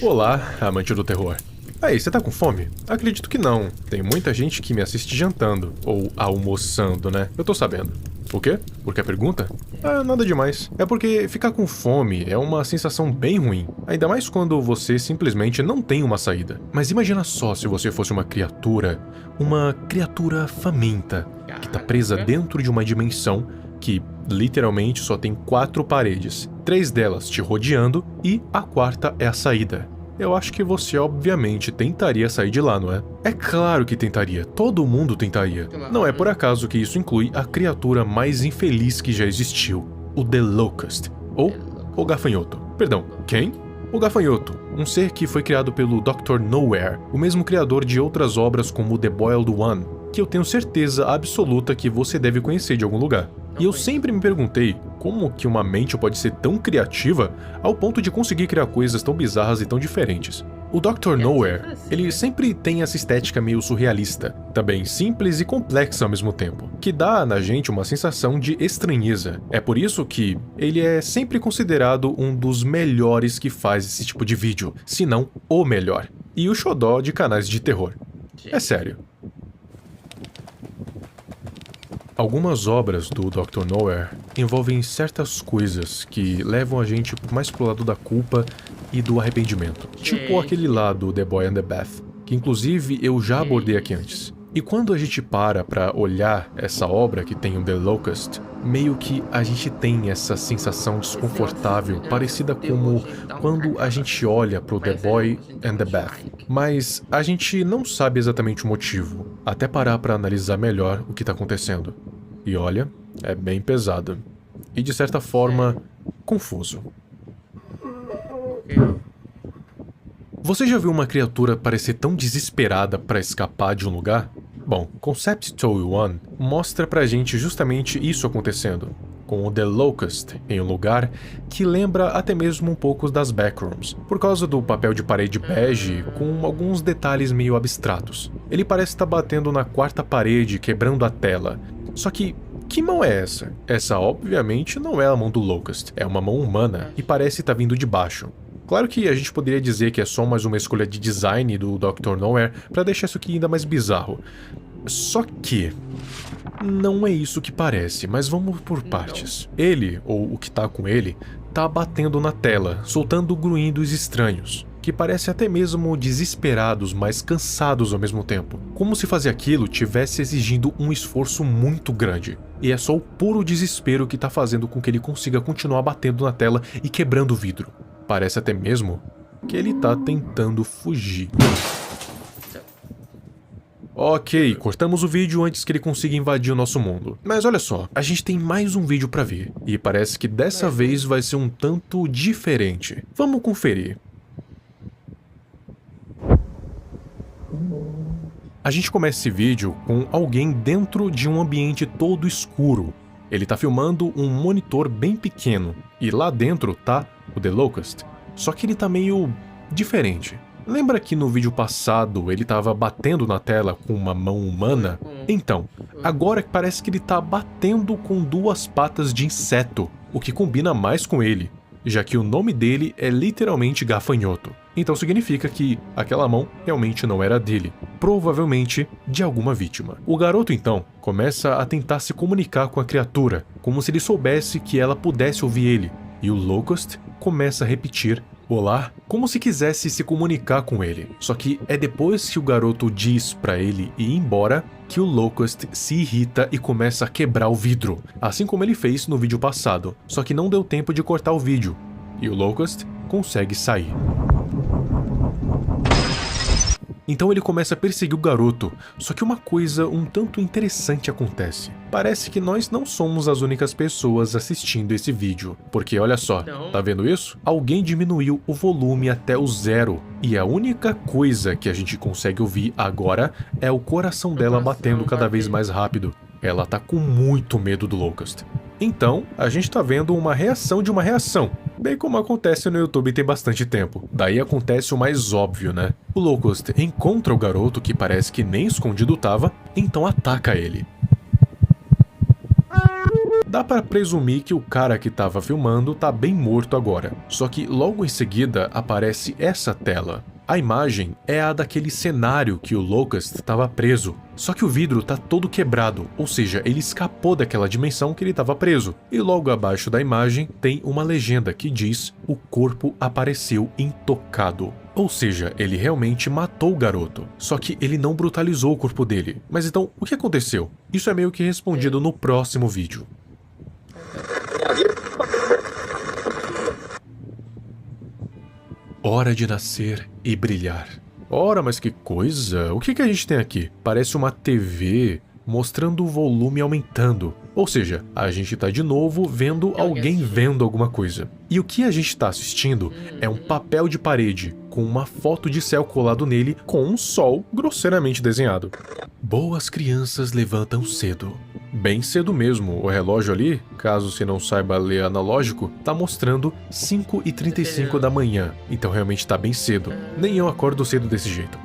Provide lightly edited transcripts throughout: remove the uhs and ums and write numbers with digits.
Olá, amante do terror. Aí, você tá com fome? Acredito que não. Tem muita gente que me assiste jantando, ou almoçando, né? Eu tô sabendo. O quê? Por que a pergunta? Ah, nada demais. É porque ficar com fome é uma sensação bem ruim. Ainda mais quando você simplesmente não tem uma saída. Mas imagina só se você fosse uma criatura faminta, que tá presa dentro de uma dimensão que literalmente só tem 4 paredes, 3 delas te rodeando e a quarta é a saída. Eu acho que você obviamente tentaria sair de lá, não é? É claro que tentaria, todo mundo tentaria. Não é por acaso que isso inclui a criatura mais infeliz que já existiu, o The Locust, ou o Gafanhoto. Perdão, quem? O Gafanhoto, um ser que foi criado pelo Dr. Nowhere, o mesmo criador de outras obras como The Boiled One, que eu tenho certeza absoluta que você deve conhecer de algum lugar. E eu sempre me perguntei como que uma mente pode ser tão criativa ao ponto de conseguir criar coisas tão bizarras e tão diferentes. O Dr. Nowhere, ele sempre tem essa estética meio surrealista, também simples e complexa ao mesmo tempo, que dá na gente uma sensação de estranheza. É por isso que ele é sempre considerado um dos melhores que faz esse tipo de vídeo, se não o melhor. E o xodó de canais de terror. É sério. Algumas obras do Dr. Nowhere envolvem certas coisas que levam a gente mais pro lado da culpa e do arrependimento. Tipo aquele lá do The Boy and the Bath, que inclusive eu já abordei aqui antes. E quando a gente para pra olhar essa obra que tem o The Locust, meio que a gente tem essa sensação desconfortável, parecida como quando a gente olha pro The Boy and the Bath. Mas a gente não sabe exatamente o motivo, até parar pra analisar melhor o que tá acontecendo. E olha, é bem pesado. E de certa forma, confuso. Você já viu uma criatura parecer tão desesperada para escapar de um lugar? Bom, Concept Toy One mostra pra gente justamente isso acontecendo, com o The Locust em um lugar que lembra até mesmo um pouco das Backrooms, por causa do papel de parede bege com alguns detalhes meio abstratos. Ele parece estar batendo na quarta parede, quebrando a tela. Só que mão é essa? Essa obviamente não é a mão do Locust, é uma mão humana e parece estar vindo de baixo. Claro que a gente poderia dizer que é só mais uma escolha de design do Dr. Nowhere para deixar isso aqui ainda mais bizarro. Só que não é isso que parece, mas vamos por partes. Ele, ou o que tá com ele, tá batendo na tela, soltando grunhidos estranhos, que parecem até mesmo desesperados, mas cansados ao mesmo tempo. Como se fazer aquilo tivesse exigindo um esforço muito grande. E é só o puro desespero que tá fazendo com que ele consiga continuar batendo na tela e quebrando o vidro. Parece até mesmo que ele tá tentando fugir. Ok, cortamos o vídeo antes que ele consiga invadir o nosso mundo. Mas olha só, a gente tem mais um vídeo pra ver. E parece que dessa vez vai ser um tanto diferente. Vamos conferir. A gente começa esse vídeo com alguém dentro de um ambiente todo escuro. Ele tá filmando um monitor bem pequeno, e lá dentro tá o The Locust. Só que ele tá meio diferente. Lembra que no vídeo passado ele tava batendo na tela com uma mão humana? Então, agora parece que ele tá batendo com 2 patas de inseto, o que combina mais com ele, já que o nome dele é literalmente gafanhoto. Então significa que aquela mão realmente não era dele, provavelmente de alguma vítima. O garoto então começa a tentar se comunicar com a criatura, como se ele soubesse que ela pudesse ouvir ele, e o Locust começa a repetir olá, como se quisesse se comunicar com ele. Só que é depois que o garoto diz pra ele ir embora que o Locust se irrita e começa a quebrar o vidro, assim como ele fez no vídeo passado, só que não deu tempo de cortar o vídeo, e o Locust consegue sair. Então ele começa a perseguir o garoto, só que uma coisa um tanto interessante acontece. Parece que nós não somos as únicas pessoas assistindo esse vídeo, porque olha só, tá vendo isso? Alguém diminuiu o volume até o 0, e a única coisa que a gente consegue ouvir agora é o coração dela batendo cada vez mais rápido. Ela tá com muito medo do Locust. Então, a gente tá vendo uma reação de uma reação, bem como acontece no YouTube tem bastante tempo. Daí acontece o mais óbvio, né? O Locust encontra o garoto que parece que nem escondido tava, então ataca ele. Dá para presumir que o cara que estava filmando tá bem morto agora. Só que logo em seguida aparece essa tela. A imagem é a daquele cenário que o Locust estava preso, só que o vidro tá todo quebrado, ou seja, ele escapou daquela dimensão que ele estava preso. E logo abaixo da imagem tem uma legenda que diz: o corpo apareceu intocado. Ou seja, ele realmente matou o garoto, só que ele não brutalizou o corpo dele. Mas então, o que aconteceu? Isso é meio que respondido no próximo vídeo. Hora de nascer e brilhar. Ora, mas que coisa! O que a gente tem aqui? Parece uma TV mostrando o volume aumentando. Ou seja, a gente tá de novo vendo alguém vendo alguma coisa. E o que a gente tá assistindo é um papel de parede com uma foto de céu colado nele com um sol grosseiramente desenhado. Boas crianças levantam cedo. Bem cedo mesmo, o relógio ali, caso você não saiba ler analógico, tá mostrando 5h35 da manhã, então realmente tá bem cedo. Nem eu acordo cedo desse jeito.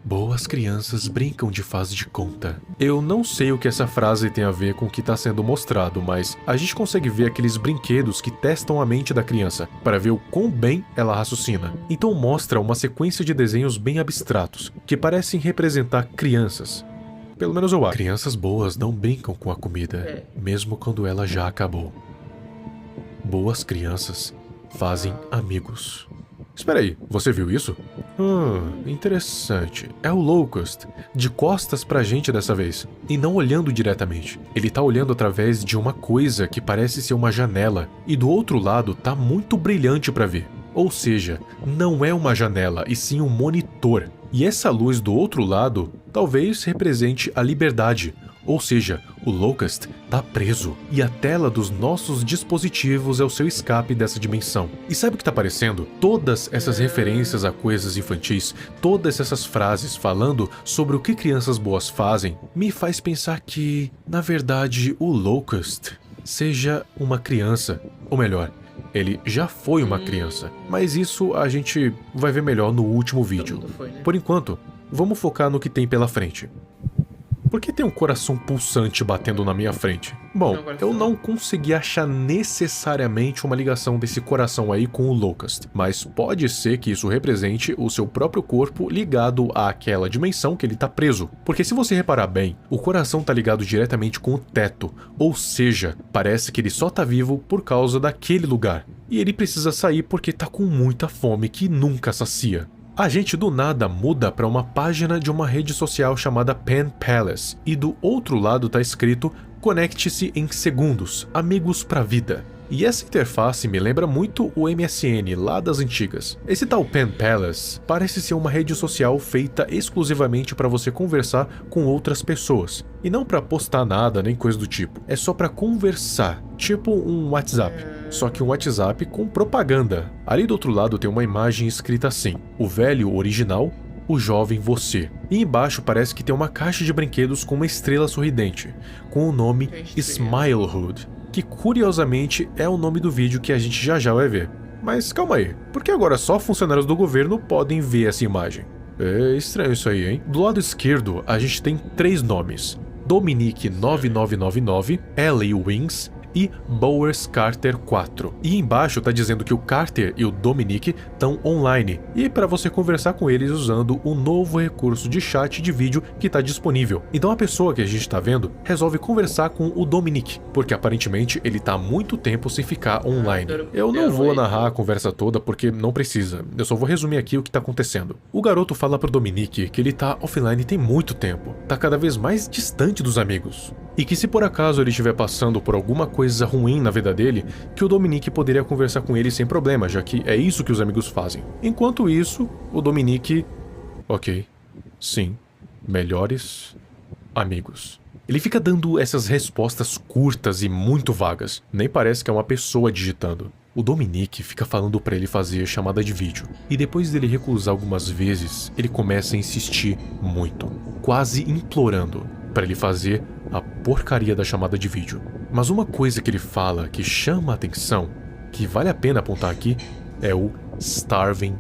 Boas crianças brincam de faz de conta. Eu não sei o que essa frase tem a ver com o que está sendo mostrado, mas a gente consegue ver aqueles brinquedos que testam a mente da criança para ver o quão bem ela raciocina. Então mostra uma sequência de desenhos bem abstratos, que parecem representar crianças. Pelo menos eu acho. Crianças boas não brincam com a comida, mesmo quando ela já acabou. Boas crianças fazem amigos. Espera aí, você viu isso? Interessante. É o Locust, de costas pra gente dessa vez, e não olhando diretamente. Ele tá olhando através de uma coisa que parece ser uma janela, e do outro lado tá muito brilhante pra ver. Ou seja, não é uma janela, e sim um monitor. E essa luz do outro lado talvez represente a liberdade. Ou seja, o Locust tá preso, e a tela dos nossos dispositivos é o seu escape dessa dimensão. E sabe o que tá parecendo? Todas essas referências a coisas infantis, todas essas frases falando sobre o que crianças boas fazem, me faz pensar que, na verdade, o Locust seja uma criança. Ou melhor, ele já foi uma criança. Mas isso a gente vai ver melhor no último vídeo. Por enquanto, vamos focar no que tem pela frente. Por que tem um coração pulsante batendo na minha frente? Bom, eu não consegui achar necessariamente uma ligação desse coração aí com o Locust, mas pode ser que isso represente o seu próprio corpo ligado àquela dimensão que ele tá preso. Porque se você reparar bem, o coração tá ligado diretamente com o teto, ou seja, parece que ele só tá vivo por causa daquele lugar. E ele precisa sair porque tá com muita fome que nunca sacia. A gente do nada muda para uma página de uma rede social chamada Pen Palace, e do outro lado tá escrito: conecte-se em segundos, amigos pra vida. E essa interface me lembra muito o MSN lá das antigas. Esse tal Pen Palace parece ser uma rede social feita exclusivamente para você conversar com outras pessoas, e não para postar nada nem coisa do tipo. É só para conversar, tipo um WhatsApp. Só que um WhatsApp com propaganda. Ali do outro lado tem uma imagem escrita assim: o velho original, o jovem você. E embaixo parece que tem uma caixa de brinquedos com uma estrela sorridente, com o nome Smilehood, que curiosamente é o nome do vídeo que a gente já vai ver. Mas calma aí, por que agora só funcionários do governo podem ver essa imagem? É estranho isso aí, hein? Do lado esquerdo a gente tem 3 nomes: Dominique 9999, Ellie Wings e Bowers Carter 4. E embaixo tá dizendo que o Carter e o Dominique estão online, e para você conversar com eles usando o novo recurso de chat de vídeo que tá disponível. Então a pessoa que a gente tá vendo resolve conversar com o Dominique, porque aparentemente ele tá há muito tempo sem ficar online. Eu não vou narrar a conversa toda porque não precisa, eu só vou resumir aqui o que tá acontecendo. O garoto fala pro Dominique que ele tá offline tem muito tempo, tá cada vez mais distante dos amigos, e que se por acaso ele estiver passando por alguma coisa ruim na vida dele, que o Dominique poderia conversar com ele sem problema, já que é isso que os amigos fazem. Enquanto isso, o Dominique... Ok, sim, melhores amigos. Ele fica dando essas respostas curtas e muito vagas, nem parece que é uma pessoa digitando. O Dominique fica falando pra ele fazer chamada de vídeo, e depois dele recusar algumas vezes, ele começa a insistir muito, quase implorando pra ele fazer a porcaria da chamada de vídeo. Mas uma coisa que ele fala que chama a atenção, que vale a pena apontar aqui, é o starving.help,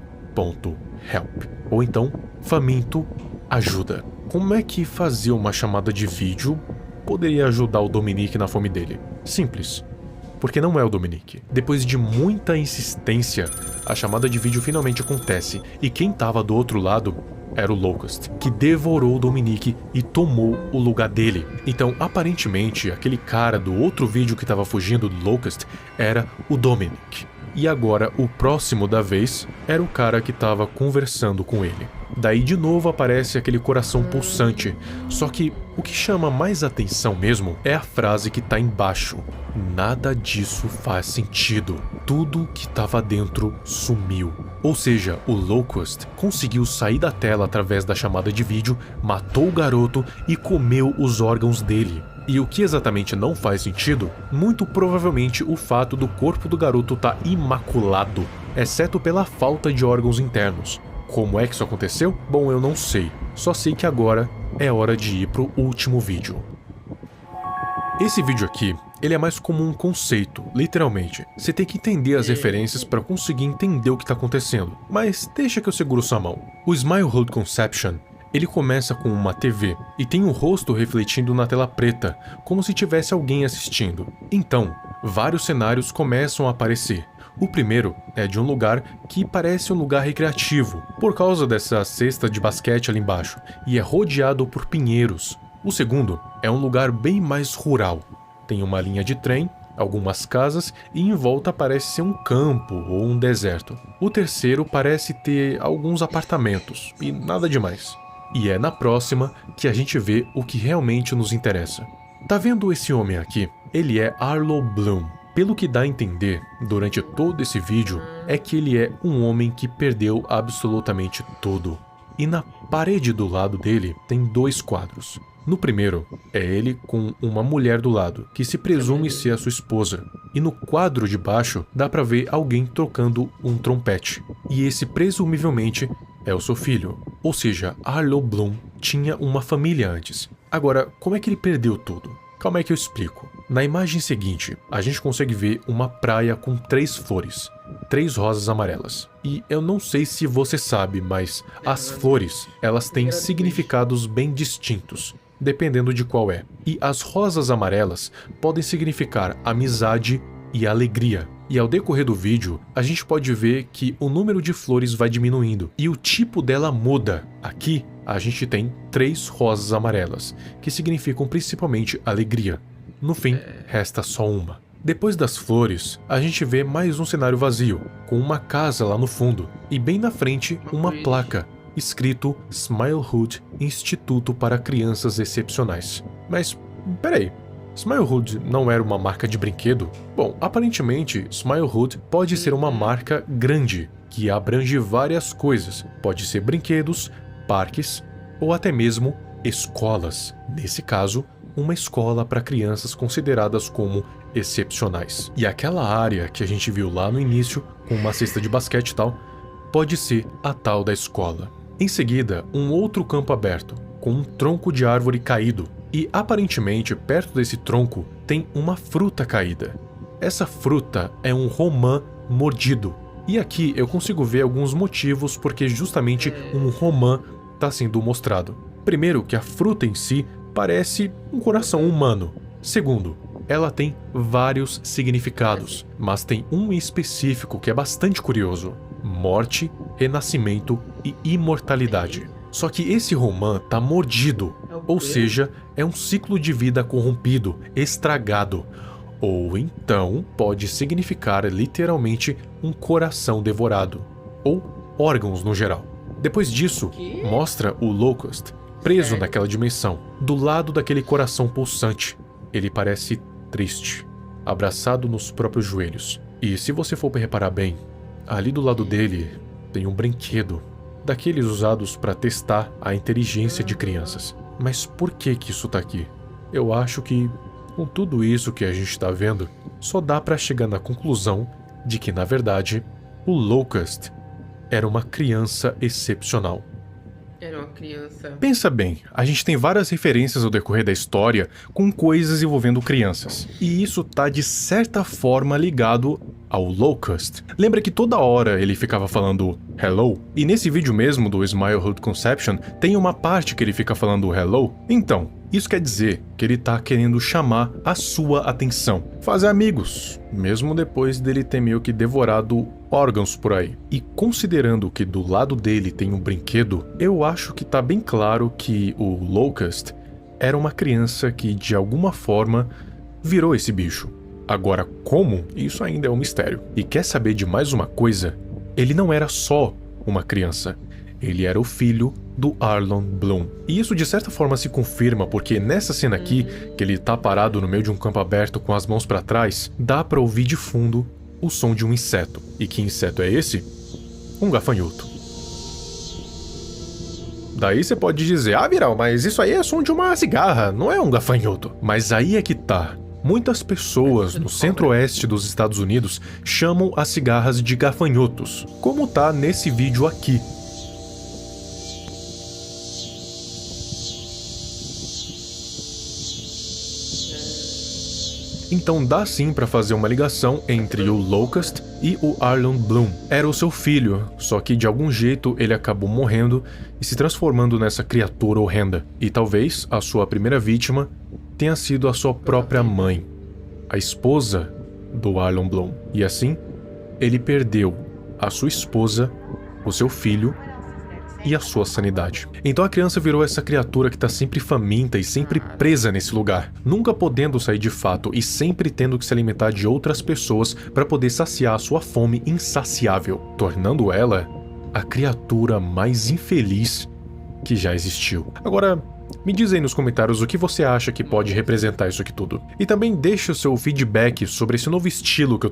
ou então faminto ajuda. Como é que fazer uma chamada de vídeo poderia ajudar o Dominique na fome dele? Simples. Porque não é o Dominique. Depois de muita insistência, a chamada de vídeo finalmente acontece, e quem tava do outro lado era o Locust, que devorou o Dominique e tomou o lugar dele. Então, aparentemente, aquele cara do outro vídeo que tava fugindo do Locust era o Dominique. E agora, o próximo da vez era o cara que tava conversando com ele. Daí de novo aparece aquele coração pulsante, só que o que chama mais atenção mesmo é a frase que tá embaixo. Nada disso faz sentido. Tudo que tava dentro sumiu. Ou seja, o Locust conseguiu sair da tela através da chamada de vídeo, matou o garoto e comeu os órgãos dele. E o que exatamente não faz sentido? Muito provavelmente o fato do corpo do garoto estar imaculado, exceto pela falta de órgãos internos. Como é que isso aconteceu? Bom, eu não sei. Só sei que agora é hora de ir pro último vídeo. Esse vídeo aqui, ele é mais como um conceito, literalmente. Você tem que entender as referências para conseguir entender o que tá acontecendo. Mas deixa que eu seguro sua mão. O Smile Conception, ele começa com uma TV e tem um rosto refletindo na tela preta, como se tivesse alguém assistindo. Então, vários cenários começam a aparecer. O primeiro é de um lugar que parece um lugar recreativo, por causa dessa cesta de basquete ali embaixo, e é rodeado por pinheiros. O segundo é um lugar bem mais rural. Tem uma linha de trem, algumas casas e em volta parece ser um campo ou um deserto. O terceiro parece ter alguns apartamentos e nada demais. E é na próxima que a gente vê o que realmente nos interessa. Tá vendo esse homem aqui? Ele é Arlo Bloom. Pelo que dá a entender, durante todo esse vídeo, é que ele é um homem que perdeu absolutamente tudo. E na parede do lado dele tem dois quadros. No primeiro, é ele com uma mulher do lado, que se presume ser a sua esposa. E no quadro de baixo, dá pra ver alguém tocando um trompete. E esse presumivelmente é o seu filho. Ou seja, Arlo Bloom tinha uma família antes. Agora, como é que ele perdeu tudo? Calma aí que eu explico. Na imagem seguinte, a gente consegue ver uma praia com 3 flores, 3 rosas amarelas. E eu não sei se você sabe, mas as flores, elas têm significados bem distintos, dependendo de qual é. E as rosas amarelas podem significar amizade e alegria. E ao decorrer do vídeo, a gente pode ver que o número de flores vai diminuindo e o tipo dela muda. Aqui, a gente tem 3 rosas amarelas, que significam principalmente alegria. No fim, resta só uma. Depois das flores, a gente vê mais um cenário vazio, com uma casa lá no fundo, e bem na frente, uma placa, escrito Smilehood Instituto para Crianças Excepcionais. Mas, peraí, Smilehood não era uma marca de brinquedo? Bom, aparentemente, Smilehood pode ser uma marca grande, que abrange várias coisas. Pode ser brinquedos, parques ou até mesmo escolas. Nesse caso, uma escola para crianças consideradas como excepcionais. E aquela área que a gente viu lá no início, com uma cesta de basquete e tal, pode ser a tal da escola. Em seguida, um outro campo aberto, com um tronco de árvore caído. E aparentemente, perto desse tronco, tem uma fruta caída. Essa fruta é um romã mordido. E aqui eu consigo ver alguns motivos porque justamente um romã está sendo mostrado. Primeiro, que a fruta em si parece um coração humano. Segundo, ela tem vários significados, mas tem um em específico que é bastante curioso: morte, renascimento e imortalidade. Só que esse romã tá mordido, ou seja, é um ciclo de vida corrompido, estragado. Ou então pode significar literalmente um coração devorado, ou órgãos no geral. Depois disso, mostra o Locust preso naquela dimensão, do lado daquele coração pulsante. Ele parece triste, abraçado nos próprios joelhos. E se você for reparar bem, ali do lado dele tem um brinquedo, daqueles usados para testar a inteligência de crianças. Mas por que isso tá aqui? Eu acho que, com tudo isso que a gente tá vendo, só dá para chegar na conclusão de que, na verdade, o Locust era uma criança excepcional. Era uma criança. Pensa bem, a gente tem várias referências ao decorrer da história com coisas envolvendo crianças. E isso tá de certa forma ligado ao Locust. Lembra que toda hora ele ficava falando hello? E nesse vídeo mesmo do Smilehood Conception tem uma parte que ele fica falando hello? Então, Isso quer dizer que ele tá querendo chamar a sua atenção, fazer amigos, mesmo depois dele ter meio que devorado órgãos por aí. E considerando que do lado dele tem um brinquedo, eu acho que tá bem claro que o Locust era uma criança que de alguma forma virou esse bicho. Agora como? Isso ainda é um mistério. E quer saber de mais uma coisa? Ele não era só uma criança. Ele era o filho do Arlen Bloom. E isso de certa forma se confirma porque nessa cena aqui, que ele tá parado no meio de um campo aberto com as mãos pra trás, dá pra ouvir de fundo o som de um inseto. E que inseto é esse? Um gafanhoto. Daí você pode dizer, ah, Viral, mas isso aí é som de uma cigarra, não é um gafanhoto. Mas aí é que tá. Muitas pessoas no centro-oeste dos Estados Unidos chamam as cigarras de gafanhotos, como tá nesse vídeo aqui. Então dá sim pra fazer uma ligação entre o Locust e o Arlen Bloom. Era o seu filho, só que de algum jeito ele acabou morrendo e se transformando nessa criatura horrenda. E talvez a sua primeira vítima tenha sido a sua própria mãe, a esposa do Arlen Bloom. E assim, ele perdeu a sua esposa, o seu filho e a sua sanidade. Então a criança virou essa criatura que tá sempre faminta e sempre presa nesse lugar, nunca podendo sair de fato e sempre tendo que se alimentar de outras pessoas para poder saciar a sua fome insaciável, tornando ela a criatura mais infeliz que já existiu. Agora, me diz aí nos comentários o que você acha que pode representar isso aqui tudo. E também deixa o seu feedback sobre esse novo estilo que eu